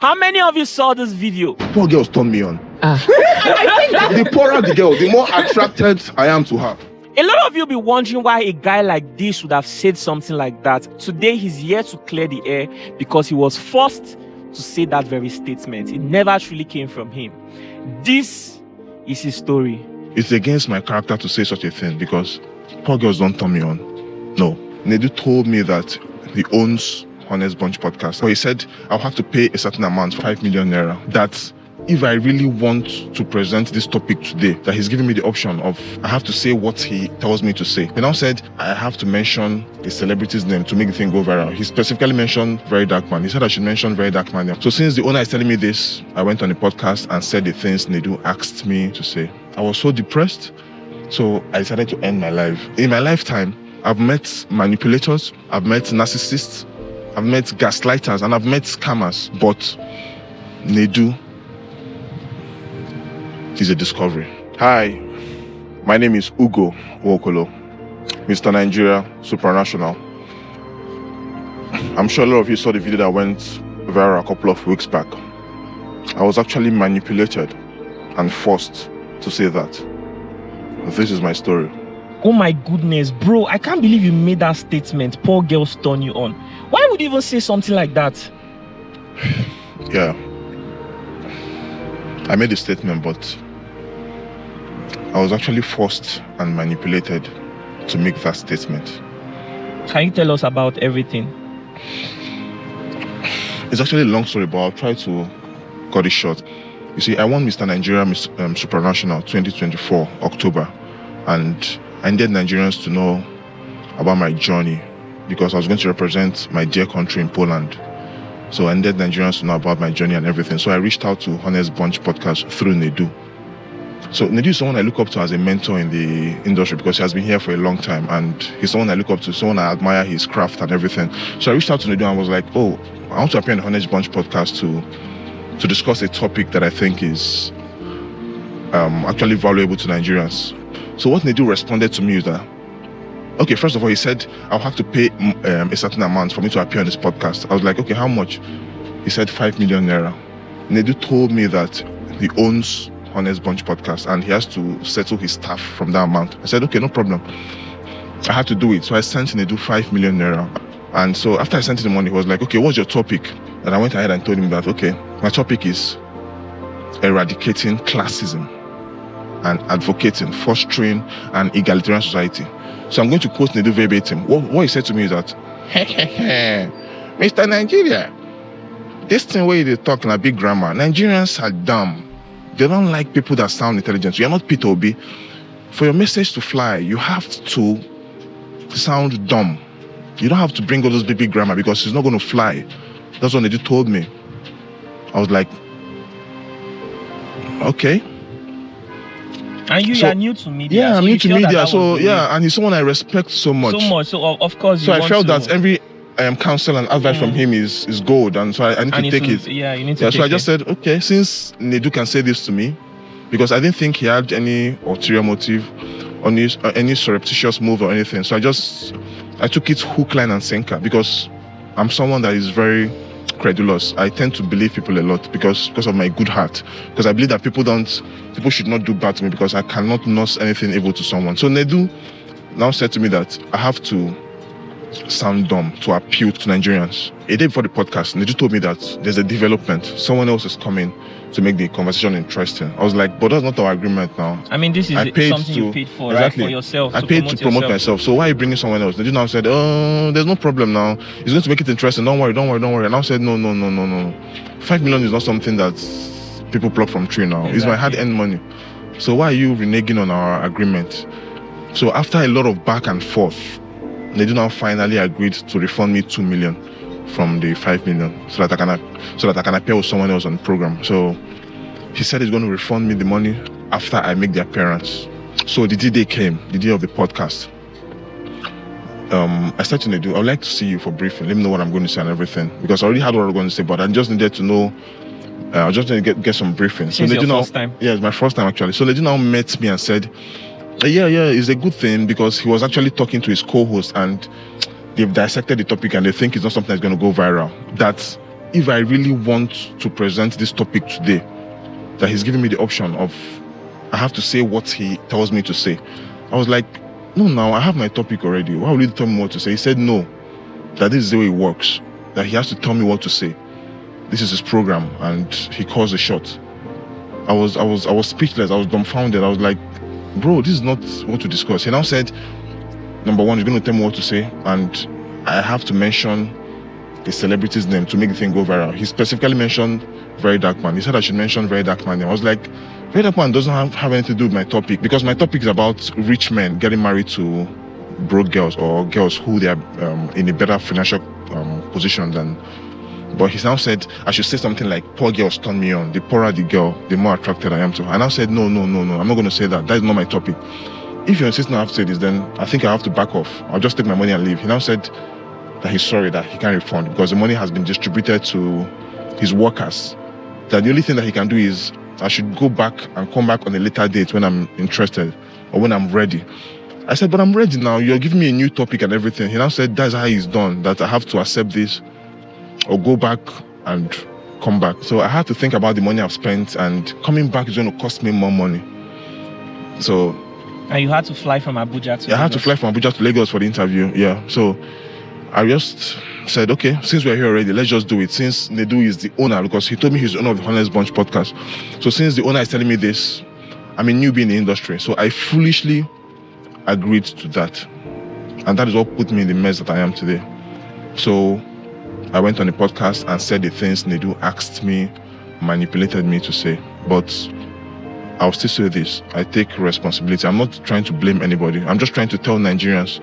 How many of you saw this video? Poor girls turn me on. The poorer the girl, the more attracted I am to her. A lot of you be wondering why a guy like this would have said something like that. Today, he's here to clear the air because he was forced to say that very statement. It never truly came from him. This is his story. It's against my character to say such a thing because poor girls don't turn me on. No. Nedu told me that he owns Honest Bunch podcast. But he said I'll have to pay a certain amount, 5 million naira. That if I really want to present this topic today, that he's giving me the option of I have to say what he tells me to say. He now said I have to mention a celebrity's name to make the thing go viral. He specifically mentioned Very Dark Man. He said I should mention Very Dark Man. So since the owner is telling me this, I went on the podcast and said the things Nedu asked me to say. I was so depressed, so I decided to end my life. In my lifetime, I've met manipulators, I've met narcissists, I've met gaslighters, and I've met scammers. But Nedu is a discovery. Hi, my name is Ugo Wokolo, Mr. Nigeria Supranational. I'm sure a lot of you saw the video that went viral a couple of weeks back. I was actually manipulated and forced to say that. This is my story. Oh my goodness, bro, I can't believe you made that statement. Poor girls turn you on. Why would you even say something like that? Yeah. I made a statement, but I was actually forced and manipulated to make that statement. Can you tell us about everything? It's actually a long story, but I'll try to cut it short. You see, I won Mr. Nigeria Supranational 2024, October, and I needed Nigerians to know about my journey because I was going to represent my dear country in Poland. So I needed Nigerians to know about my journey and everything. So I reached out to Honest Bunch podcast through Nedu. So Nedu is someone I look up to as a mentor in the industry because he has been here for a long time and he's someone I look up to, someone I admire his craft and everything. So I reached out to Nedu and was like, oh, I want to appear on the Honest Bunch podcast to discuss a topic that I think is actually valuable to Nigerians. So what Nedu responded to me is that, okay, first of all, he said, I'll have to pay a certain amount for me to appear on this podcast. I was like, okay, how much? He said 5 million naira. Nedu told me that he owns Honest Bunch podcast and he has to settle his staff from that amount. I said, okay, no problem. I had to do it. So I sent Nedu 5 million naira. And so after I sent him the money, he was like, okay, what's your topic? And I went ahead and told him that, okay, my topic is eradicating classism and advocating, fostering an egalitarian society. So I'm going to quote Nedu verbatim. What he said to me is that, Mr. Nigeria, this thing where they talk in a big grammar, Nigerians are dumb. They don't like people that sound intelligent. You're not Peter Obi. For your message to fly, you have to sound dumb. You don't have to bring all those big grammar because it's not going to fly. That's what Nedu told me. I was like, okay. And you are new to media. Yeah, so I'm new to media. So yeah, and he's someone I respect so much. So of course. So I felt that every counsel and advice from him is gold, and so I need to take it. Yeah, you need to. So I just said, okay, since Nedu can say this to me, because I didn't think he had any ulterior motive, on any surreptitious move or anything. So I took it hook, line, and sinker because I'm someone that is very credulous. I tend to believe people a lot because of my good heart. Because I believe that people should not do bad to me because I cannot nurse anything evil to someone. So Nedu now said to me that I have to sound dumb to appeal to Nigerians. A day before the podcast, Nedu told me that there's a development. Someone else is coming to make the conversation interesting. I was like, but that's not our agreement now. I mean, this is something you paid for, exactly, right? For yourself. I paid to promote myself. So why are you bringing someone else? Nedu now said, oh, there's no problem now. It's going to make it interesting. Don't worry. And I said, no. 5 million is not something that people pluck from tree now. Exactly. It's my hard-earned money. So why are you reneging on our agreement? So after a lot of back and forth, Nedu now finally agreed to refund me 2 million from the 5 million so that I can appear with someone else on the program. So he said he's going to refund me the money after I make the appearance. So the day came, the day of the podcast. I said to Nedu, I would like to see you for briefing. Let me know what I'm going to say and everything. Because I already had what I was going to say, but I just needed to know. I just needed to get some briefing. So Nedu first time? Yeah, it's my first time actually. So Nedu now met me and said, yeah, it's a good thing because he was actually talking to his co-host and they've dissected the topic and they think it's not something that's going to go viral. That if I really want to present this topic today, that he's giving me the option of I have to say what he tells me to say. I was like, no, now I have my topic already. Why will you tell me what to say? He said no, that this is the way it works, that he has to tell me what to say. This is his program, and he calls the shot. I was speechless. I was dumbfounded. I was like, bro, this is not what to discuss. He now said, number one, he's going to tell me what to say, and I have to mention a celebrity's name to make the thing go viral. He specifically mentioned Very Dark Man. He said I should mention Very Dark Man name. I was like, Very Dark Man doesn't have anything to do with my topic, because my topic is about rich men getting married to broke girls, or girls who they are in a better financial position than. But he now said I should say something like, poor girls turn me on. The poorer the girl, the more attracted I am to her. And I said, no, I'm not going to say that. That is not my topic. If you insist I have to say this, then I think I have to back off. I'll just take my money and leave. He now said that he's sorry that he can't refund, because the money has been distributed to his workers. That the only thing that he can do is I should go back and come back on a later date when I'm interested or when I'm ready. I said, but I'm ready now. You're giving me a new topic and everything. He now said that's how he's done, that I have to accept this or go back and come back. So I had to think about the money I've spent, and coming back is going to cost me more money. So. And you had to fly from Abuja to Lagos? I had to fly from Abuja to Lagos for the interview, yeah. So I just said, okay, since we're here already, let's just do it. Since Nedu is the owner, because he told me he's the owner of the Honest Bunch podcast. So since the owner is telling me this, I'm a newbie in the industry. So I foolishly agreed to that. And that is what put me in the mess that I am today. So I went on the podcast and said the things Nedu asked me, manipulated me to say. But I'll still say this. I take responsibility. I'm not trying to blame anybody. I'm just trying to tell Nigerians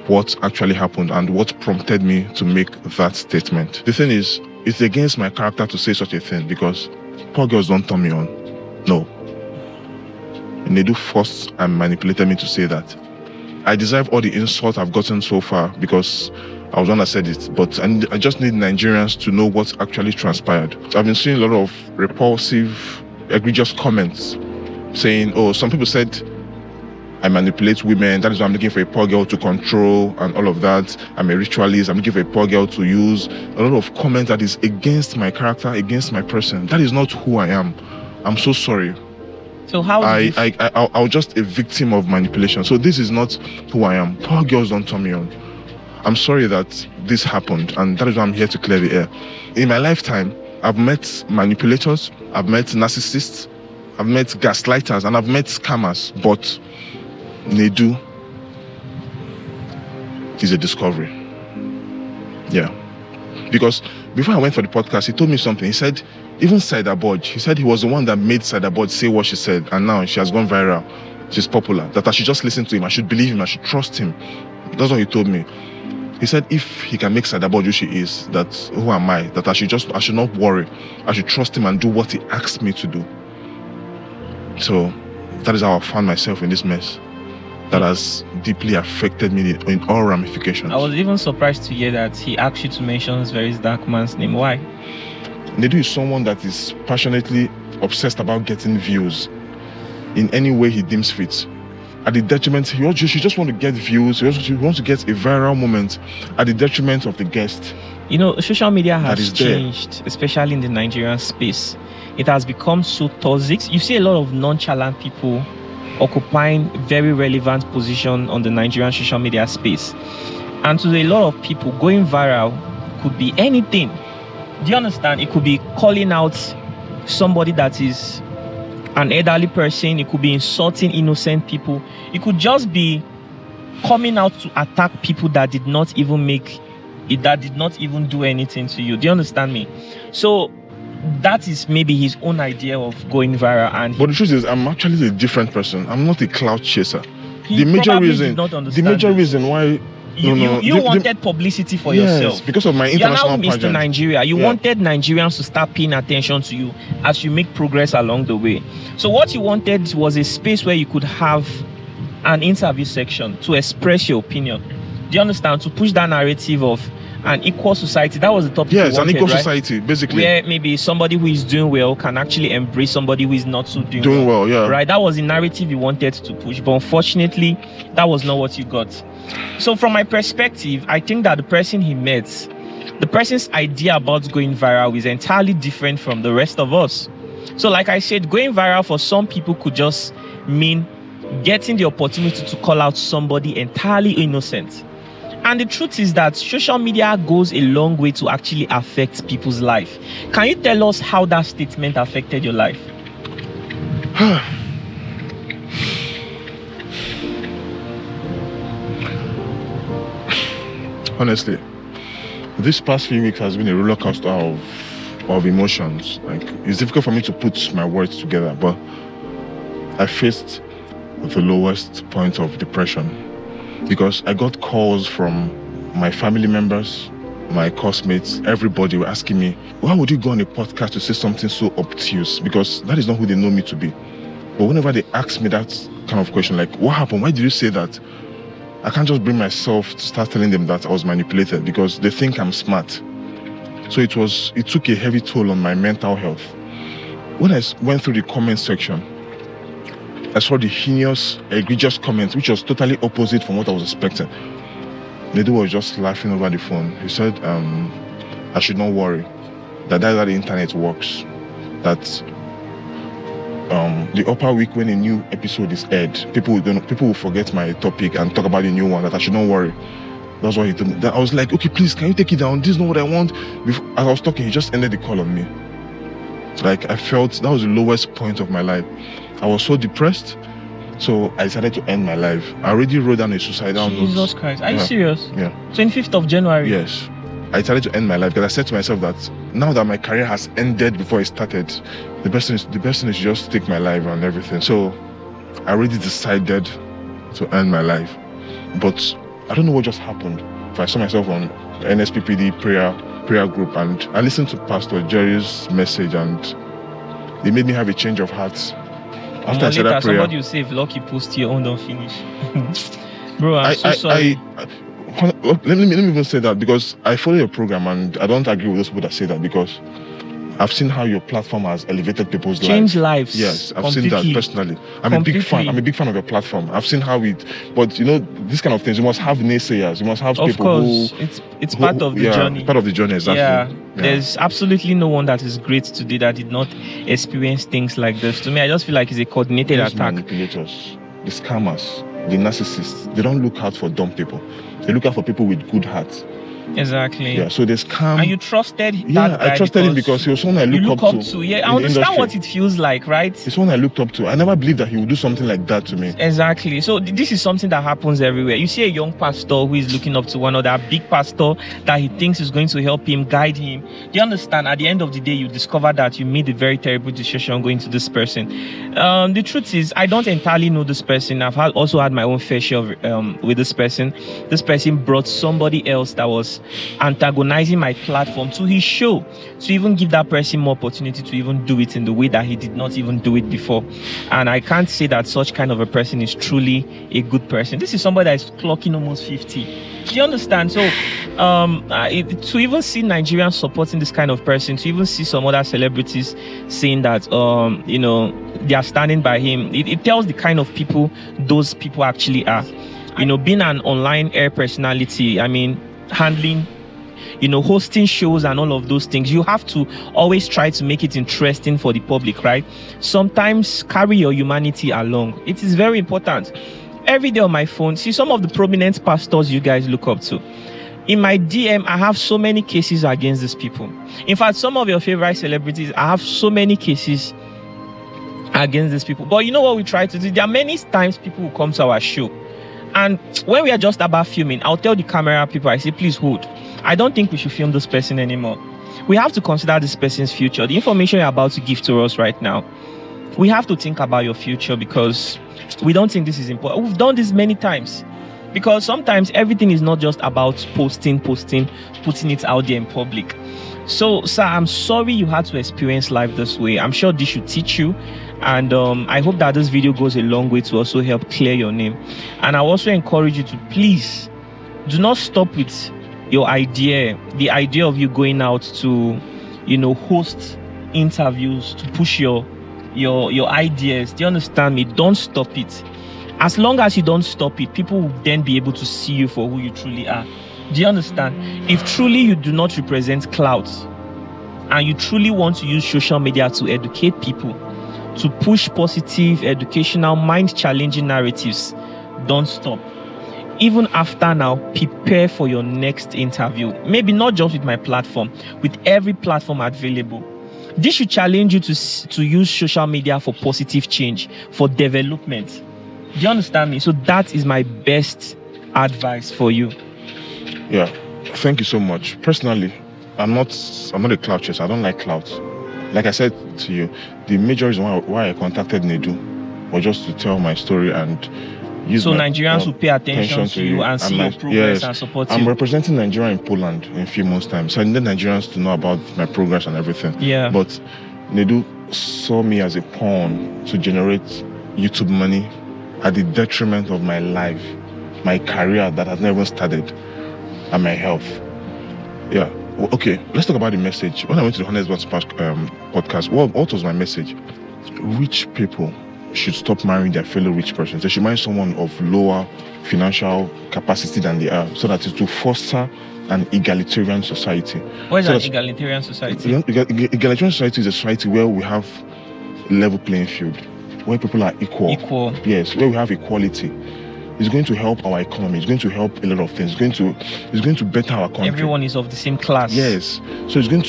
what actually happened and what prompted me to make that statement. The thing is, it's against my character to say such a thing, because poor girls don't turn me on. No. Nedu forced and manipulated me to say that. I deserve all the insult I've gotten so far because I was the one that said it, but I just need Nigerians to know what actually transpired. I've been seeing a lot of repulsive, egregious comments saying, oh, some people said I manipulate women, that is why I'm looking for a poor girl to control and all of that. I'm a ritualist, I'm looking for a poor girl to use. A lot of comments that is against my character, against my person. That is not who I am. I'm so sorry. So how I was just a victim of manipulation. So this is not who I am. Poor girls don't turn me on. I'm sorry that this happened, and that is why I'm here to clear the air. In my lifetime, I've met manipulators, I've met narcissists, I've met gaslighters, and I've met scammers, but Nedu is a discovery. Yeah. Because before I went for the podcast, he told me something. He said, even Cyberbud, he said he was the one that made Cyberbud say what she said, and now she has gone viral. She's popular. That I should just listen to him, I should believe him, I should trust him. That's what he told me. He said if he can make Cyberbud who she is, that who am I? That I should not worry. I should trust him and do what he asked me to do. So that is how I found myself in this mess. That has deeply affected me in all ramifications. I was even surprised to hear that he asked you to mention this very dark man's name. Why? Nedu is someone that is passionately obsessed about getting views in any way he deems fit. At the detriment, he just want to get views, he wants to get a viral moment at the detriment of the guest. You know, social media has changed, especially in the Nigerian space. It has become so toxic. You see a lot of nonchalant people occupying very relevant position on the Nigerian social media space. And to a lot of people, going viral could be anything. Do you understand? It could be calling out somebody that is an elderly person. It could be insulting innocent people. It could just be coming out to attack people that did not even do anything to you. Do you understand me? So that is maybe his own idea of going viral. But the truth is, I'm actually a different person. I'm not a cloud chaser. The major reason why you wanted publicity for yourself. Because of my international pageant. You're now Mr. Nigeria. You wanted Nigerians to start paying attention to you as you make progress along the way. So what you wanted was a space where you could have an interview section to express your opinion. Do you understand? To push that narrative of an equal society. That was the topic. Yes, an equal society, basically. Where maybe somebody who is doing well can actually embrace somebody who is not so doing well. Yeah. Right? That was the narrative you wanted to push. But unfortunately, that was not what you got. So from my perspective, I think that the person he met The person's idea about going viral is entirely different from the rest of us. So like I said, going viral for some people could just mean getting the opportunity to call out somebody entirely innocent. And the truth is that social media goes a long way to actually affect people's life. Can you tell us how that statement affected your life? Honestly, this past few weeks has been a roller coaster of emotions. Like, it's difficult for me to put my words together, but I faced the lowest point of depression because I got calls from my family members, my classmates, everybody were asking me, why would you go on a podcast to say something so obtuse? Because that is not who they know me to be. But whenever they ask me that kind of question, like, what happened? Why did you say that? I can't just bring myself to start telling them that I was manipulated because they think I'm smart. So it took a heavy toll on my mental health. When I went through the comment section, I saw the heinous, egregious comments, which was totally opposite from what I was expecting. Nedu was just laughing over the phone. He said, I should not worry, that's how the internet works. That the upper week when a new episode is aired, people will forget my topic and talk about the new one, that I should not worry. That's what he told me. I was like, okay, please, can you take it down? This is not what I want. As I was talking, he just ended the call on me. Like, I felt that was the lowest point of my life. I was so depressed, so I decided to end my life. I already wrote down a suicidal note. Jesus Christ, are you serious? Yeah. 25th of January? Yes. I decided to end my life because I said to myself that now that my career has ended before it started, the best thing is just take my life and everything. So I already decided to end my life. But I don't know what just happened. I saw myself on NSPPD prayer group, and I listened to Pastor Jerry's message, and it made me have a change of heart. After I said that prayer, somebody will say, if lucky post your own don't finish. Bro, I'm so sorry. Let me even say that because I follow your program and I don't agree with those people that say that, because I've seen how your platform has elevated people's lives. Change lives. Yes, I've seen that personally. I'm a big fan of your platform. I've seen how but you know, this kind of things, you must have naysayers. You must have people who... Of course, it's part of the journey. Part of the journey, exactly. Yeah, there's absolutely no one that is great today that did not experience things like this. To me, I just feel like it's a coordinated attack. Manipulators, the scammers, the narcissists, they don't look out for dumb people. They look out for people with good hearts. Exactly. Yeah, so they scam. And you trusted that guy? I trusted him because he was someone I looked up to. Yeah, I understand what it feels like, right? He's someone I looked up to. I never believed that he would do something like that to me. Exactly. So this is something that happens everywhere. You see a young pastor who is looking up to one other big pastor that he thinks is going to help him, guide him. Do you understand? At the end of the day, you discover that you made a very terrible decision going to this person. The truth is, I don't entirely know this person. I've also had my own fair share with this person. This person brought somebody else that was antagonizing my platform to his show, to even give that person more opportunity to even do it in the way that he did not even do it before. And I can't say that such kind of a person is truly a good person. This is somebody that is clocking almost 50. Do you understand? So to even see Nigerians supporting this kind of person, to even see some other celebrities saying that you know, they are standing by him, it tells the kind of people those people actually are. You know, being an online air personality, I mean, handling, you know, hosting shows and all of those things, you have to always try to make it interesting for the public, right? Sometimes carry your humanity along. It is very important. Every day on my phone, see some of the prominent pastors you guys look up to. In my DM, I have so many cases against these people. In fact, some of your favorite celebrities, I have so many cases against these people. But you know what we try to do? There are many times people will come to our show, and when we are just about filming, I'll tell the camera people, I say, please hold. I don't think we should film this person anymore. We have to consider this person's future. The information you're about to give to us right now, we have to think about your future, because we don't think this is important. We've done this many times. Because sometimes everything is not just about posting, putting it out there in public. So, sir, I'm sorry you had to experience life this way. I'm sure this should teach you. And I hope that this video goes a long way to also help clear your name. And I also encourage you to please do not stop with your idea, the idea of you going out to, you know, host interviews, to push your ideas. Do you understand me? Don't stop it. As long as you don't stop it, people will then be able to see you for who you truly are. Do you understand? If truly you do not represent clout and you truly want to use social media to educate people, to push positive, educational, mind-challenging narratives, don't stop. Even after now, prepare for your next interview. Maybe not just with my platform, with every platform available. This should challenge you to use social media for positive change, for development. Do you understand me? So that is my best advice for you. Yeah, thank you so much. Personally, I'm not a clout chaser. I don't like clout. Like I said to you, the major reason why I contacted Nedu was just to tell my story and use so Nigerians will pay attention to you and see your progress and support you. I'm representing Nigeria in Poland in a few months' time, so I need Nigerians to know about my progress and everything. Yeah. But Nedu saw me as a pawn to generate YouTube money at the detriment of my life, my career that has never started, and my health. Yeah. Well, okay, let's talk about the message. When I went to the Honest Ones podcast, what was my message? Rich people should stop marrying their fellow rich persons. They should marry someone of lower financial capacity than they are, so that it will foster an egalitarian society. What is an egalitarian society? Egalitarian society is a society where we have level playing field, where people are equal. Yes, where we have equality. It's going to help our economy. It's going to help a lot of things. It's going to better our country. Everyone is of the same class. Yes. So it's going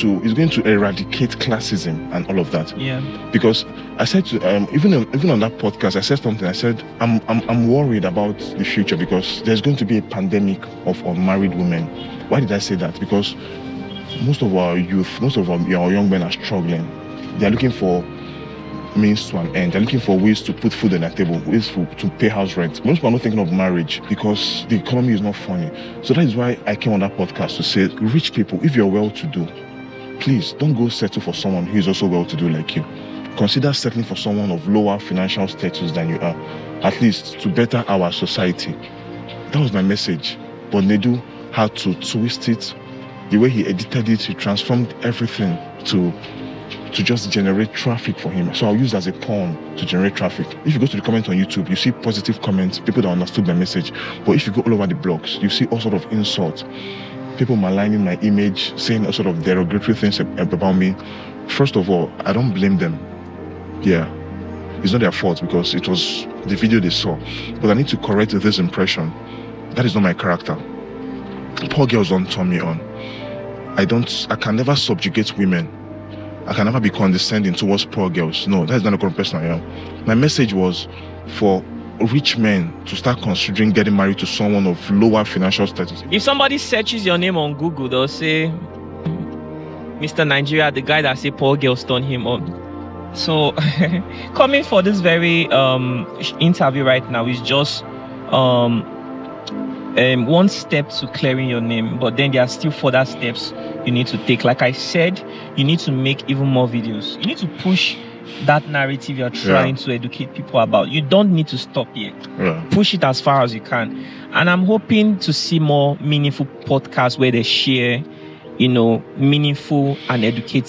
to eradicate classism and all of that. Yeah. Because I said to even on that podcast, I said something. I said I'm worried about the future because there's going to be a pandemic of unmarried women. Why did I say that? Because most of our youth, most of our young men are struggling. They are looking for means to an end. They're looking for ways to put food on their table, ways to pay house rent. Most people are not thinking of marriage because the economy is not funny. So that is why I came on that podcast to say, rich people, if you're well-to-do, please don't go settle for someone who is also well-to-do like you. Consider settling for someone of lower financial status than you are, at least to better our society. That was my message. But Nedu had to twist it. The way he edited it, he transformed everything to just generate traffic for him. So I'll use as a pawn to generate traffic. If you go to the comments on YouTube, you see positive comments, people that understood my message. But if you go all over the blogs, you see all sort of insults. People maligning my image, saying all sort of derogatory things about me. First of all, I don't blame them. Yeah, it's not their fault because it was the video they saw. But I need to correct this impression. That is not my character. Poor girls don't turn me on. I can never subjugate women. I can never be condescending towards poor girls. No, that is not the kind of person I am. My message was for rich men to start considering getting married to someone of lower financial status. If somebody searches your name on Google, they'll say, Mr. Nigeria, the guy that say poor girls turn him on. So, coming for this very interview right now is just one step to clearing your name, but then there are still further steps you need to take. Like I said, you need to make even more videos. You need to push that narrative you're trying to educate people about. You don't need to stop here. Push it as far as you can. And I'm hoping to see more meaningful podcasts where they share, meaningful and educative